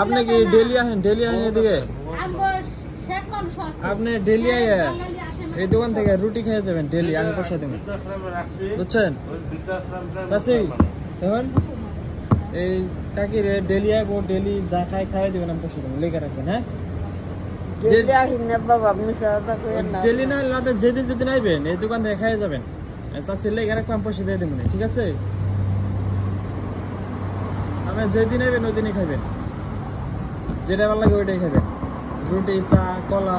আপনি কি ডেলি আসেন এদিকে? আপনি ডেলি এই দোকান থেকে রুটি খেয়ে যাবেন ডেলি, আমি পয়সা দেবেন, বুঝছেন চাষি? এখন এই কাকি রে ডেলি আইব, ডেলি যা খাই দেবেন, আমি পয়সা দেবেন, লেগে রাখবেন। হ্যাঁ ডেলি না আপনি যেদিন আইবেন এই দোকান থেকে খাই যাবেন, চাষির লেগে রাখবো, আমি পয়সা দিয়ে দেবেন, ঠিক আছে? আপনি যেদিন আইবেন ওই দিনই খাইবেন, যেটা ভালো লাগে ওইটাই খাবেন, রুটি চা কলা।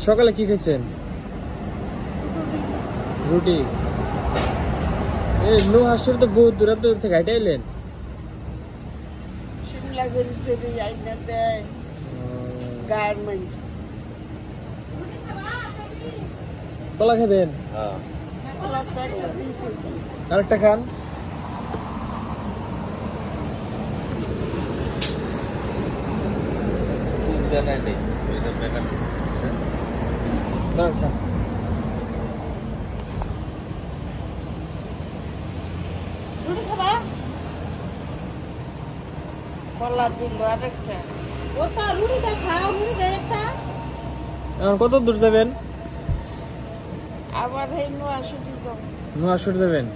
সকালে কি খেয়েছেন? রুটি। এই লোহাসুর তো বহুত দূর থেকে হাইটে এলেন। কলা খাবেন? আরেকটা খান। কত দূর যাবেন? আবার নোয়াশুর যাবেন?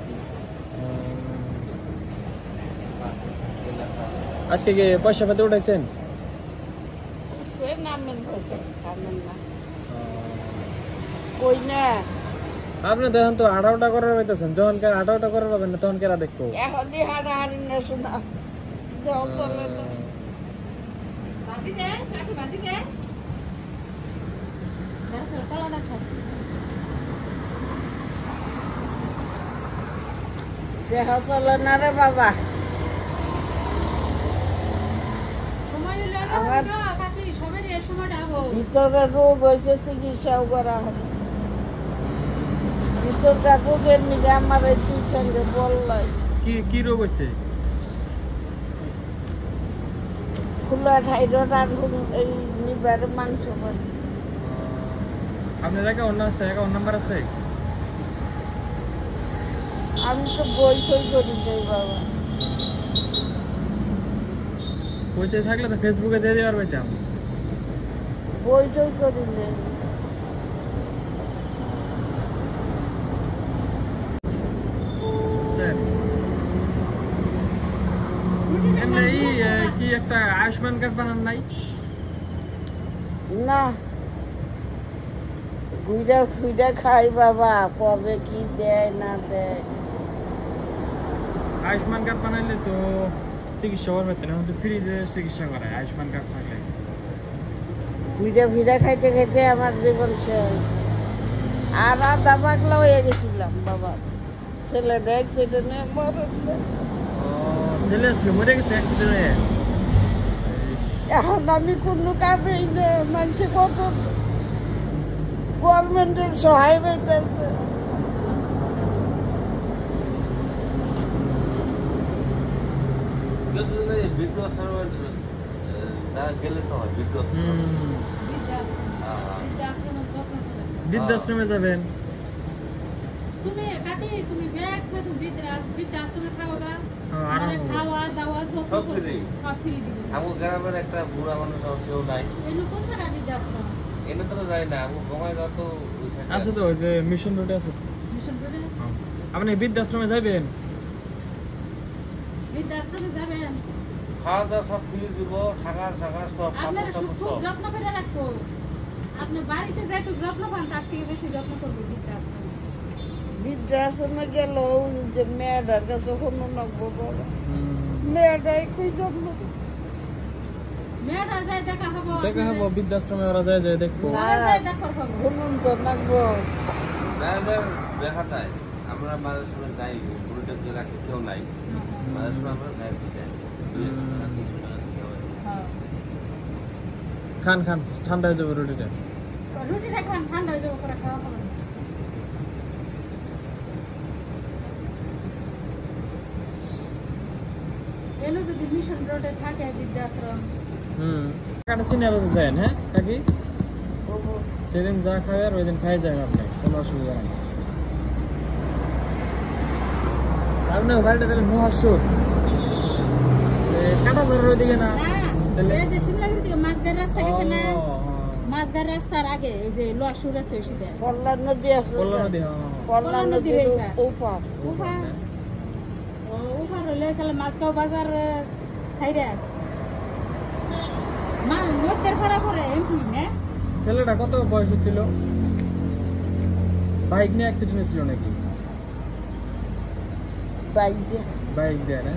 আজকে কি পয়সা পাতে উঠাইছেন? আপনি তখন তো হাঁটাউটা করার পাইতেছেন, যখন হাঁটাউটা করার পাবেন না তখন কেরা দেখবো? দেহ চলে না রে বাবা, আমার ভিতরে রোগ হয়েছে, চিকিৎসাও করা হবে। ভিতরকার রোগের নিকে আমার এই তুই সঙ্গে বললাই। কি রোগ হয়েছে? খোলা ঠাইরট আর এই নিবারে মাংস পাচ্ছে। আপনার অ্যাকাউন্ট আছে? অ্যাকাউন্ট নাম্বার আছে? আমি তো বই সই করি যাই বাবা। পয়সা থাকলে তো ফেসবুকে দিয়ে দেওয়ার পাইতাম। বই টই করি নেই। কি একটা আয়ুষ্মান কার্ড বানান নাই? না ঘুইরা খুইরা খাই বাবা, কবে কি দেয় না দেয়। আয়ুষ্মান কার্ড বানাইলে তো চিকিৎসা করবে না, এখন তো ফ্রিতে চিকিৎসা করায় আয়ুষ্মান কার্ড থাকলে। ঘুইরা খাইতে খাইতে আমার জীবন শেষ। আর আধা পাগলা হয়ে গেছিলাম বাবা, ছেলে অ্যাক্সিডেন্টে মরণ। ছেলে আজকে মরে গেছে অ্যাক্সিডেন্টে? এখন আমি কোনো কামেই না, মানুষে কত গভর্নমেন্টের সহায় পাইতেছে। বৃদ্ধাশ্রমে যাবেন? একটা বুড়া মানুষ কেউ নাই, আছে তো ওই যে মিশন রোডে আছে। আপনি বৃদ্ধাশ্রমে যাবেন? খাওয়া দাওয়া সব ফ্রি দিব, থাকা সব খুব যত্ন করে রাখবো। আপনি বাড়িতে যে একটু যত্ন পান তার থেকে বেশি যত্ন করবো বৃদ্ধাশ্রমে গেল যে মেয়েটার কাছে কোনো লাগবো বাবা, মেয়েটাই খুব যত্ন। দেখা হবো বৃদ্ধাশ্রমে, ওরা যায় দেখবো। দেখা যায় আমরা মাঝে সময় যাই, পুরোটা জেলা কেউ নাই, মাঝে সময় আমরা যাই। খান ঠান্ডা হয়ে যাবে রুটিটা। খান ঠান্ডা হয়ে যাবে, করে খাওয়া হবে। এলো যদি মিশন রোডে থাকে বৃদ্ধাশ্রম। কাটা চিনে যান? হ্যাঁ কাকি যেদিন যা খাবে আর ওই দিন খাই যাবেন আপনি, কোনো অসুবিধা নেই। আপনি বাড়িটা তাহলে মহাসুর কাটা ধরার ওইদিকে না? না, এই যে শিমলাগুড়ি থেকে মাছগার রাস্তা গেছে না, ও, মাছগার রাস্তার আগে এই যে লোয়াশুর আছে ওই সিধে পল্লা নদী আছে, পল্লা নদী, পল্লা নদীর এইটা। উপার। উফা ও উফা হলে তাহলে মাছগাঁও বাজার সাইডে মাল লোকের ভাড়া করে এমপি না। ছেলেটা কত বয়সে ছিল? বাইক নিয়ে অ্যাক্সিডেন্ট হয়েছিল নাকি? বাইক দিয়ে বাইক দিয়ে না?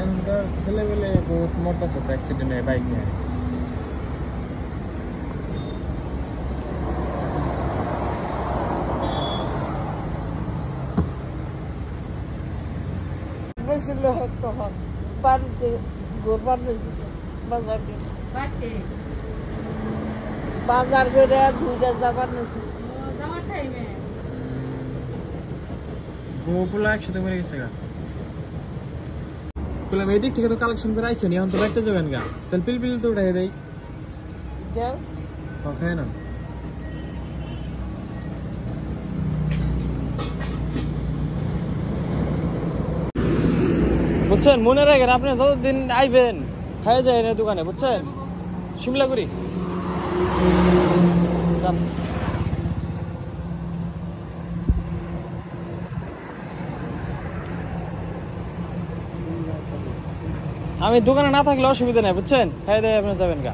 এখনকার ছেলেগুলো বহুত মরতেছে তো অ্যাক্সিডেন্টে বাইক নিয়ে। গেছিল তখন বাড়িতে ঘুরবার গেছিল, বাজার করে বাড়তে বাজার করে ঘুরে যাবার গেছিল। যাওয়ার টাইমে বউগুলো একসাথে মরে গেছে গা। বললাম এদিক থেকে তো কালেকশন করে আইছেন, এখন তো বাড়তে যাবেন গা, তাহলে পিলপিল তো উঠাই দেয়। যাও খায় না বুঝছেন, মনে রাখেন আপনি যতদিন আইবেন খাই যায় না দোকানে, বুঝছেন? শিমলাগুড়ি যান। আমি দোকানে না থাকলে অসুবিধা নাই, বুঝছেন? খাই দেয় আপনি যাবেন গা।